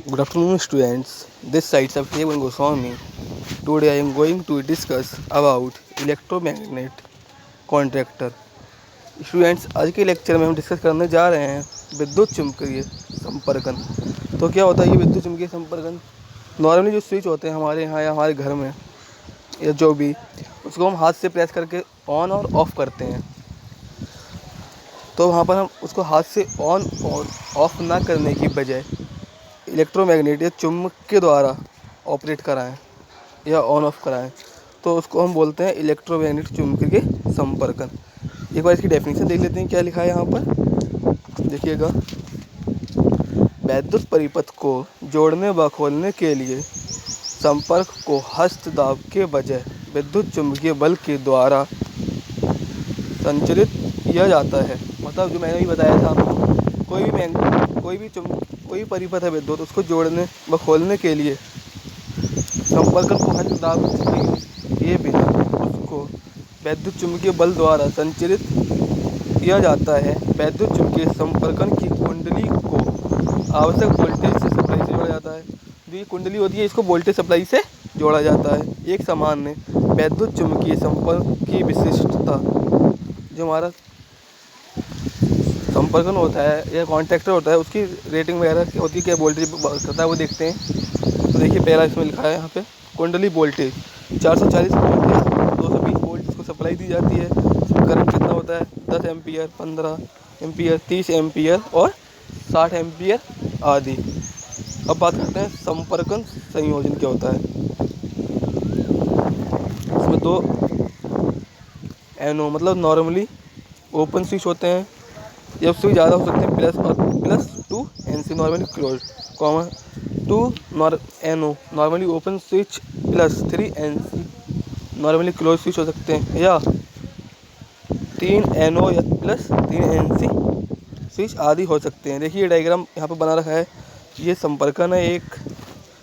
Good afternoon, students. This side Sabdevan Goswami. Today I am going to discuss about electromagnet contractor. Students, आज के lecture में हम discuss करने जा रहे हैं विद्युत चुम्बकीय संपर्कन। तो क्या होता है ये विद्युत चुम्बकीय संपर्कन? नॉर्मली जो स्विच होते हैं हमारे यहाँ या हमारे घर में या जो भी, उसको हम हाथ से प्रेस करके ऑन और ऑफ़ करते हैं। तो वहाँ पर हम उसको हाथ से ऑन और ऑफ़ ना करने की बजाय इलेक्ट्रोमैग्नेट या चुम्बक के द्वारा ऑपरेट कराएं या ऑन ऑफ कराएं, तो उसको हम बोलते हैं इलेक्ट्रोमैग्नेट चुम्बकीय संपर्कन। एक बार इसकी डेफिनेशन देख लेते हैं, क्या लिखा है यहाँ पर। देखिएगा, वैद्युत परिपथ को जोड़ने व खोलने के लिए संपर्क को हस्त दाब के बजाय विद्युत चुम्बकीय बल के द्वारा संचालित किया जाता है। मतलब जो मैंने भी बताया था आपको, कोई भी परिपथ है विद्युत, उसको जोड़ने व खोलने के लिए संपर्कन को हस्त दाब किए बिना उसको वैद्युत चुम्बकीय बल द्वारा संचालित किया जाता है। वैद्युत चुम्बकीय संपर्कन की कुंडली को आवश्यक वोल्टेज से सप्लाई से जोड़ा जाता है। जो ये कुंडली होती है, इसको वोल्टेज सप्लाई से जोड़ा जाता है। एक सामान्य वैद्युत चुम्बकीय संपर्क की विशिष्टता, जो हमारा संपर्कन होता है या कॉन्ट्रैक्टर होता है, उसकी रेटिंग वगैरह होती है, क्या वोल्टेज करता है वो देखते हैं। तो देखिए, पहला इसमें लिखा है यहाँ पे कुंडली वोल्टेज 440 वोल्ट या 220 वोल्ट इसको सप्लाई दी जाती है। करंट कितना होता है? 10 एम्पियर, 15 एम्पियर, 30 एम्पियर और 60 एम्पियर आदि। अब बात करते हैं संपर्कन संयोजन क्या होता है। इसमें दो एनो मतलब नॉर्मली ओपन स्विच होते हैं, या उससे भी ज़्यादा हो सकते हैं, plus 2 NC normally close, common 2 N O normally open switch +3 NC normally close switch हो सकते हैं, या 3 एनो या +3 NC स्विच आदि हो सकते हैं। देखिए, ये डायग्राम यहाँ पर बना रखा है, ये संपर्कन है एक,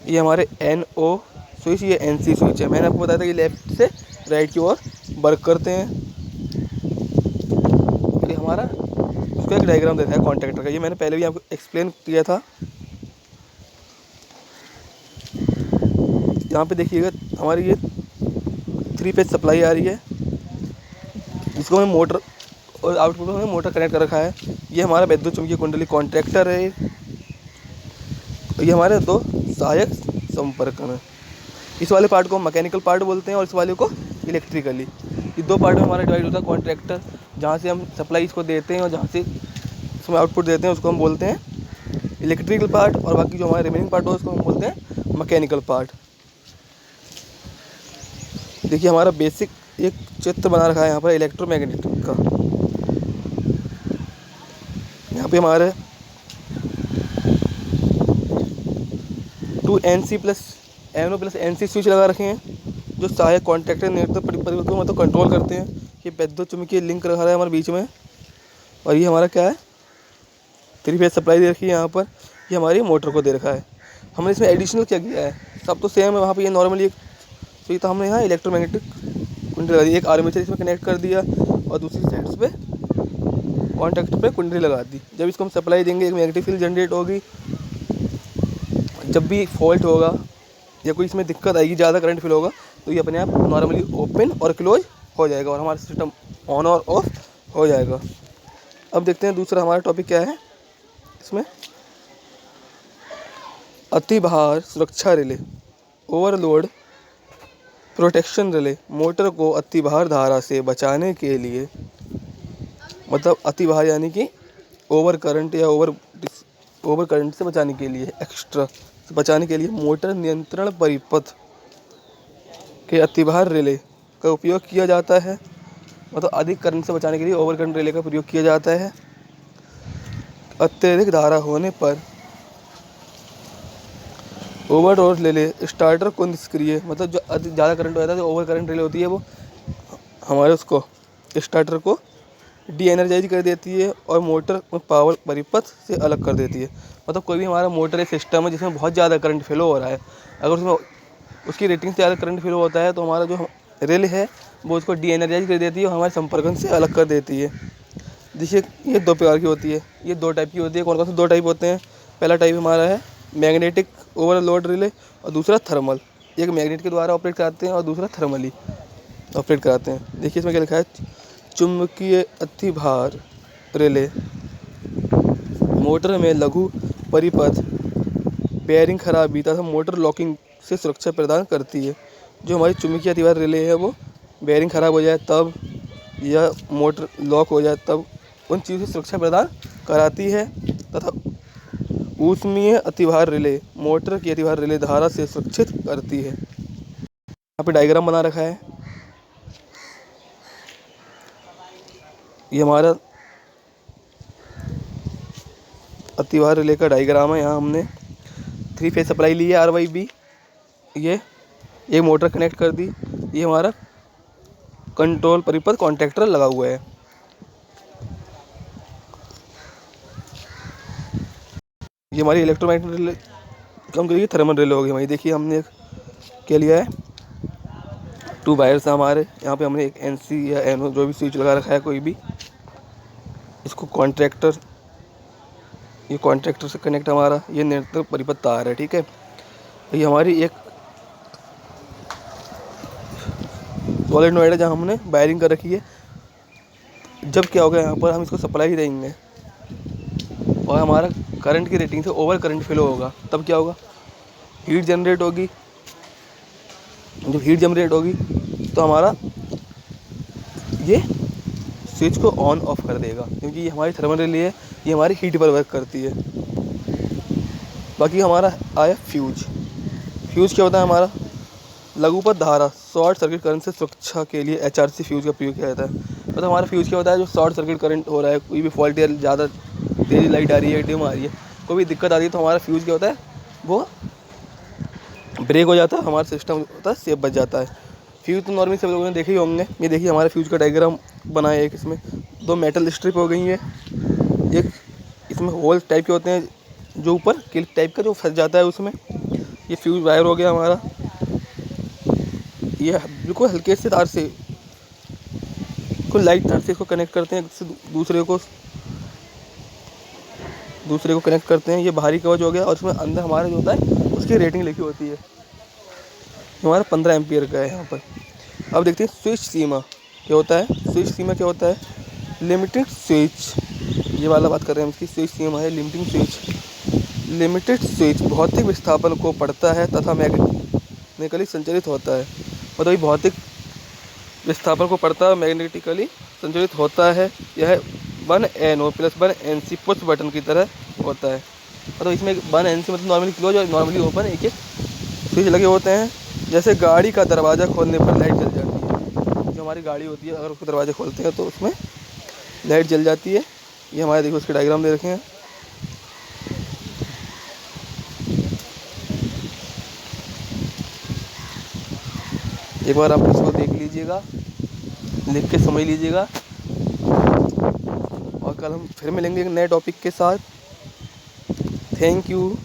ये हमारे NO स्विच, ये NC स्विच है। मैंने आपको बताया था कि लेफ्ट से राइट की ओर वर्क करते हैं। ये हमारा उसका एक डायग्राम देखा है कॉन्ट्रैक्टर का, ये मैंने पहले भी आपको एक्सप्लेन किया था। यहाँ पे देखिएगा, हमारी ये 3 फेज सप्लाई आ रही है, जिसको हमें मोटर और आउटपुट में मोटर कनेक्ट कर रखा है। ये हमारा विद्युत चुम्बकीय कुंडली कॉन्ट्रैक्टर है। ये हमारे दो सहायक संपर्कन है। इस वाले पार्ट को मैकेनिकल पार्ट बोलते हैं और इस वाले को इलेक्ट्रिकली। ये दो पार्ट में हमारा डिवाइड होता है कॉन्ट्रैक्टर, जहाँ से हम सप्लाई इसको देते हैं और जहाँ से इसमें आउटपुट देते हैं, उसको हम बोलते हैं इलेक्ट्रिकल पार्ट, और बाकी जो हमारे रिमेनिंग पार्ट हो उसको हम बोलते हैं मैकेनिकल पार्ट। देखिए, हमारा बेसिक एक चित्र बना रखा है यहाँ पर इलेक्ट्रोमैग्नेट का। यहाँ पे हमारे 2 NC + NO + NC स्विच लगा रखे हैं, जो सहायक कॉन्ट्रैक्टर निरंतर परिपथ को मतलब कंट्रोल करते हैं। ये विद्युत चुम्बकीय लिंक रखा है हमारे बीच में, और ये हमारा क्या है, 3 फेज सप्लाई दे रखी है यहाँ पर। ये हमारी मोटर को दे रखा है। हमने इसमें एडिशनल क्या किया है, सब तो सेम है। वहाँ पे ये नॉर्मली एक स्विच था, हमने यहाँ इलेक्ट्रोमैग्नेटिक कुंडली लगा दी, एक आर्मेचर इसमें कनेक्ट कर दिया और दूसरी साइड पे कॉन्ट्रैक्टर पे कुंडली लगा दी। जब इसको हम सप्लाई देंगे, एक नेगेटिव फील्ड जनरेट होगी। जब भी फॉल्ट होगा या कोई इसमें दिक्कत आएगी, ज़्यादा करंट फील होगा, तो ये अपने आप नॉर्मली ओपन और क्लोज हो जाएगा और हमारा सिस्टम ऑन और ऑफ हो जाएगा। अब देखते हैं दूसरा हमारा टॉपिक क्या है इसमें। अतिभार सुरक्षा relay, overload protection relay. Motor को अतिभार धारा से बचाने के लिए, मतलब अतिभार यानी कि ओवर करंट या ओवर करंट से बचाने के लिए, एक्स्ट्रा से बचाने के लिए मोटर नियंत्रण परिपथ के अतिभार रिले का उपयोग किया जाता है। मतलब अधिक करंट से बचाने के लिए ओवर करंट रिले का प्रयोग किया जाता है। अत्यधिक धारा होने पर ओवरलोड रिले स्टार्टर को निष्क्रिय, मतलब जो ज़्यादा करंट हो जाता है, जो ओवर करंट रिले होती है, वो हमारे उसको स्टार्टर को डी एनर्जाइज कर देती है और मोटर पावर परिपथ से अलग कर देती है। मतलब कोई भी हमारा मोटर एक सिस्टम है जिसमें बहुत ज़्यादा करंट फ्लो हो रहा है, अगर उसमें उसकी रेटिंग से ज़्यादा करंट फ्लो होता है, तो हमारा जो रिले है वो उसको डी एनर्जाइज कर देती है और हमारे संपर्कन से अलग कर देती है। देखिए, ये 2 प्रकार की होती है, ये 2 टाइप की होती है। कौन कौन से 2 टाइप होते हैं? पहला टाइप हमारा है मैग्नेटिक ओवरलोड रिले और दूसरा थर्मल। एक मैग्नेट के द्वारा ऑपरेट कराते हैं और दूसरा थर्मली ऑपरेट कराते हैं। देखिए इसमें क्या लिखा है, चुंबकीय अतिभार रिले मोटर में लघु परिपथ, बेयरिंग खराबी तथा मोटर लॉकिंग से सुरक्षा प्रदान करती है। जो हमारी चुंबकीय अतिभार रिले है वो बेयरिंग खराब हो जाए तब या मोटर लॉक हो जाए तब उन चीज़ों से सुरक्षा प्रदान कराती है, तथा ऊष्मीय अतिभार रिले मोटर की अतिभार रिले धारा से सुरक्षित करती है। यहाँ पे डायग्राम बना रखा है, ये हमारा अतिभार रिले का डायग्राम है। यहाँ हमने 3 फेज सप्लाई ली है RYB, ये एक मोटर कनेक्ट कर दी, ये हमारा कंट्रोल परिपथ कॉन्टैक्टर लगा हुआ है। ये हमारी इलेक्ट्रोमैग्नेटिक रिले कम करिए, थर्मल रिले होगी हमारी। देखिए हमने क्या लिया है, 2 वायर्स हैं हमारे। यहाँ पे हमने एक NC या NO जो भी स्विच लगा रखा है कोई भी, इसको कॉन्ट्रैक्टर, ये कॉन्ट्रैक्टर से कनेक्ट हमारा ये नियंत्रण परिपथ तार है, ठीक है। ये हमारी एक सोलेनोइड है जहाँ हमने वायरिंग कर रखी है। जब क्या होगा, यहाँ पर हम इसको सप्लाई देंगे और हमारा करंट की रेटिंग से ओवर करंट फ्लो होगा, तब क्या होगा, हीट जनरेट होगी। जब हीट जनरेट होगी तो हमारा ये स्विच को ऑन ऑफ कर देगा, क्योंकि ये हमारी थर्मल रिले है, ये हमारी हीट पर वर्क करती है। बाकी हमारा आया फ्यूज। फ्यूज क्या होता है, हमारा लघुपथ धारा शॉर्ट सर्किट करंट से सुरक्षा के लिए HRC फ्यूज का प्रयोग किया जाता है। तो हमारा फ्यूज क्या होता है, जो शॉर्ट सर्किट करंट हो रहा है, कोई भी फॉल्ट या ज़्यादा तेज़ लाइट आ रही है, डिम आ रही है, कोई भी दिक्कत आ रही है, तो हमारा फ्यूज क्या होता है, वो ब्रेक हो जाता है, हमारा सिस्टम होता है सेफ बच जाता है। फ्यूज तो नॉर्मली सब लोगों ने देखे ही होंगे। ये देखिए हमारे फ्यूज का डायग्राम बना है, एक इसमें 2 मेटल स्ट्रिप हो गई है, एक इसमें होल टाइप के होते हैं जो ऊपर क्लिप टाइप का जो फंस जाता है उसमें। ये फ्यूज वायर हो गया हमारा, ये बिल्कुल हल्के से तार से, बिल्कुल लाइट तार से इसको कनेक्ट करते हैं, दूसरे को कनेक्ट करते हैं। ये बाहरी कवच हो गया और इसमें अंदर हमारा जो होता है उसकी रेटिंग लिखी होती है, हमारा 15 एम्पियर का है यहाँ पर। अब देखते हैं स्विच सीमा क्या होता है। स्विच सीमा क्या होता है, लिमिटेड स्विच, ये वाला बात कर रहे हैं हम, इसकी स्विच सीमा है लिमिटिंग स्विच। लिमिटेड स्विच भौतिक विस्थापन को पढ़ता है तथा मैग्नेटिकली संचालित होता है। मतलब भौतिक विस्थापन को पढ़ता है, मैग्नेटिकली संचालित होता है। यह 1NO + 1NC पुश बटन की तरह होता है। मतलब इसमें 1NC मतलब नॉर्मली क्लोज और नॉर्मली ओपन एक एक स्विच लगे होते हैं। जैसे गाड़ी का दरवाज़ा खोलने पर लाइट जल जाती है, जो हमारी गाड़ी होती है अगर उसको दरवाज़ा खोलते हैं तो उसमें लाइट जल जाती है। ये हमारे देखो उसके डायग्राम दे रखे हैं। एक बार आप इसको देख लीजिएगा, लिख के समझ लीजिएगा, और कल हम फिर मिलेंगे एक नए टॉपिक के साथ। Thank you.